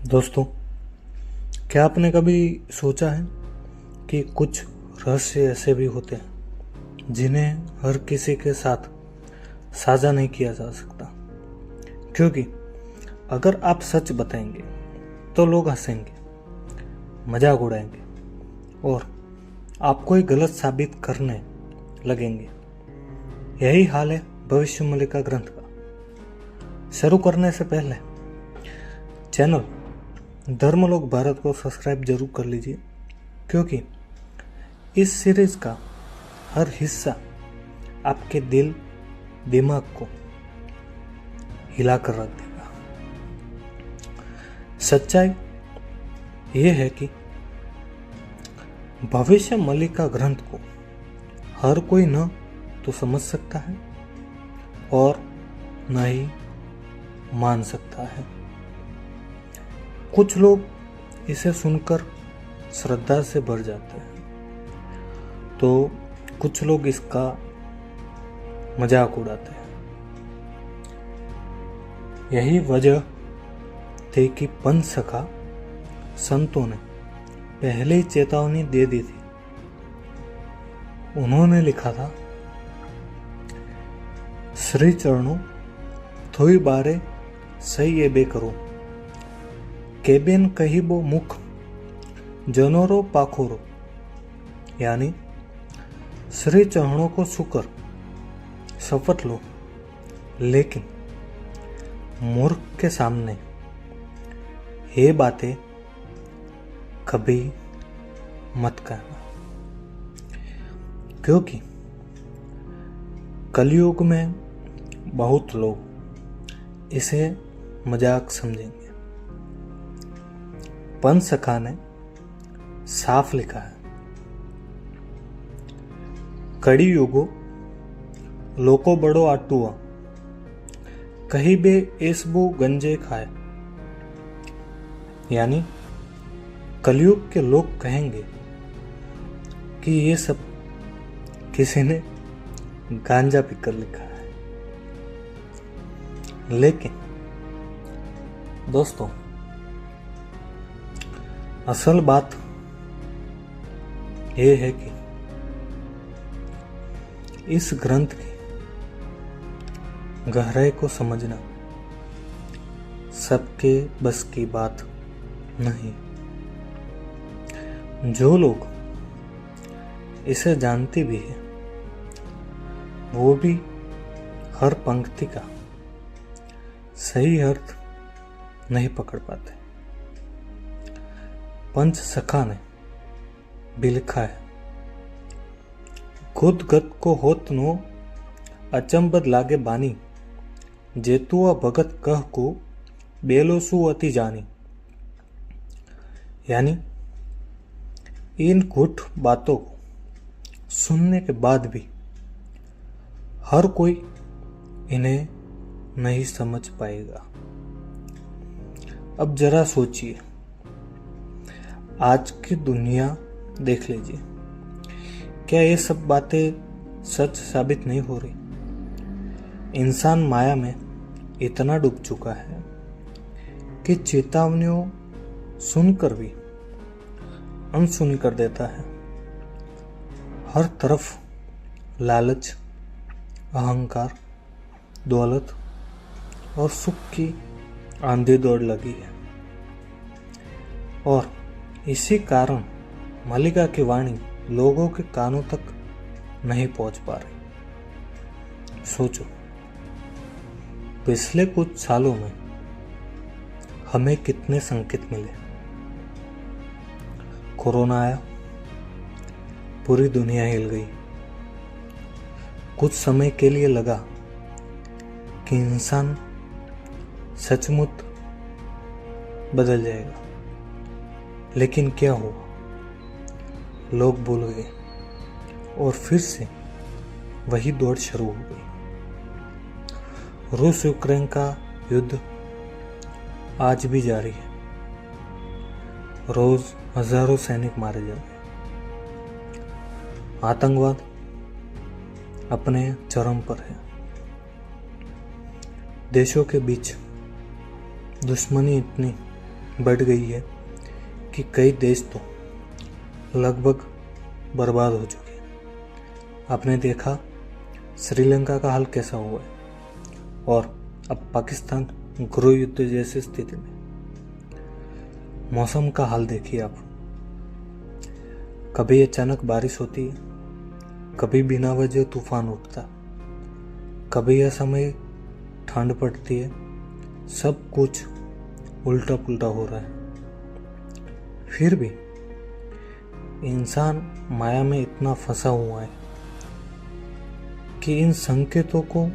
दोस्तों, क्या आपने कभी सोचा है कि कुछ रहस्य ऐसे भी होते हैं जिन्हें हर किसी के साथ साझा नहीं किया जा सकता, क्योंकि अगर आप सच बताएंगे तो लोग हंसेंगे, मजाक उड़ाएंगे और आपको ही गलत साबित करने लगेंगे। यही हाल है भविष्य मल्लिका ग्रंथ का। शुरू करने से पहले चैनल धर्मलोक भारत को सब्सक्राइब जरूर कर लीजिए, क्योंकि इस सीरीज का हर हिस्सा आपके दिल दिमाग को हिलाकर रख देगा। सच्चाई यह है कि भविष्य मल्लिका ग्रंथ को हर कोई न तो समझ सकता है और न ही मान सकता है। कुछ लोग इसे सुनकर श्रद्धा से भर जाते हैं, तो कुछ लोग इसका मजाक उड़ाते हैं। यही वजह थी कि पंच सखा संतों ने पहले ही चेतावनी दे दी थी। उन्होंने लिखा था, श्री चरणों थोई बारे सही ये बे करो, केबेन कहिबो मुख जनोरो पाखोरो। यानी श्री चरणों को छूकर शपथ लो, लेकिन मूर्ख के सामने ये बातें कभी मत कहना, क्योंकि कलयुग में बहुत लोग इसे मजाक समझेंगे। पंच सखा ने साफ लिखा है, कड़ी युगो लोको बड़ो आटुआ, कहीं बे एसबो गंजे खाए। यानी कलयुग के लोग कहेंगे कि ये सब किसी ने गांजा पीकर लिखा है। लेकिन दोस्तों, असल बात यह है कि इस ग्रंथ की गहराई को समझना सबके बस की बात नहीं। जो लोग इसे जानते भी हैं, वो भी हर पंक्ति का सही अर्थ नहीं पकड़ पाते। पंच सखा ने भी लिखा है, खुद गत को होत नो अचंबद लागे बानी, जेतुआ भगत कह को बेलो सु अति जानी। यानी इन घुट बातों को सुनने के बाद भी हर कोई इन्हें नहीं समझ पाएगा। अब जरा सोचिए, आज की दुनिया देख लीजिए, क्या ये सब बातें सच साबित नहीं हो रही? इंसान माया में इतना डूब चुका है कि चेतावनियों सुनकर भी अनसुनी कर देता है। हर तरफ लालच, अहंकार, दौलत और सुख की आंधी दौड़ लगी है, और इसी कारण मल्लिका की वाणी लोगों के कानों तक नहीं पहुंच पा रही। सोचो, पिछले कुछ सालों में हमें कितने संकेत मिले। कोरोना आया, पूरी दुनिया हिल गई। कुछ समय के लिए लगा कि इंसान सचमुच बदल जाएगा, लेकिन क्या हुआ? लोग भूल गए और फिर से वही दौड़ शुरू हो गई। रूस यूक्रेन का युद्ध आज भी जारी है। रोज हजारों सैनिक मारे जा रहे हैं। आतंकवाद अपने चरम पर है। देशों के बीच दुश्मनी इतनी बढ़ गई है कि कई देश तो लगभग बर्बाद हो चुके हैं। आपने देखा श्रीलंका का हाल कैसा हुआ है और अब पाकिस्तान गृह युद्ध जैसी स्थिति में। मौसम का हाल देखिए आप, कभी अचानक बारिश होती है, कभी बिना वजह तूफान उठता, कभी असमय ठंड पड़ती है, सब कुछ उल्टा पुल्टा हो रहा है। फिर भी इंसान माया में इतना फंसा हुआ है कि इन संकेतों को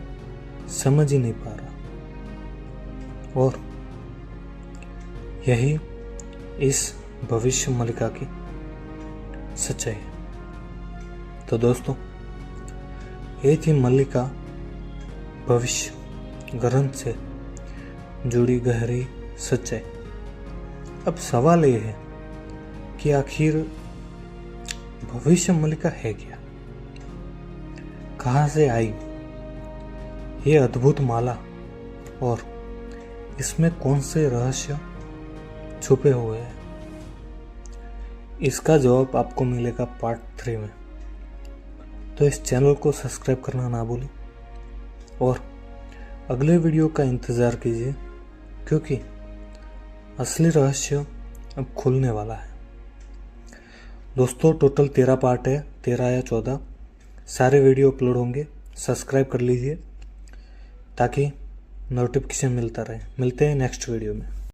समझ ही नहीं पा रहा। और यही इस भविष्य मल्लिका की सच्चाई है। तो दोस्तों, ये थी मल्लिका भविष्य ग्रंथ से जुड़ी गहरी सच्चाई। अब सवाल ये है कि आखिर भविष्य मल्लिका है क्या, कहाँ से आई ये अद्भुत माला और इसमें कौन से रहस्य छुपे हुए हैं? इसका जवाब आपको मिलेगा पार्ट 3 में। तो इस चैनल को सब्सक्राइब करना ना भूलें और अगले वीडियो का इंतज़ार कीजिए, क्योंकि असली रहस्य अब खुलने वाला है। दोस्तों, टोटल 13 पार्ट है, 13 या 14 सारे वीडियो अपलोड होंगे। सब्सक्राइब कर लीजिए ताकि नोटिफिकेशन मिलता रहे। मिलते हैं नेक्स्ट वीडियो में।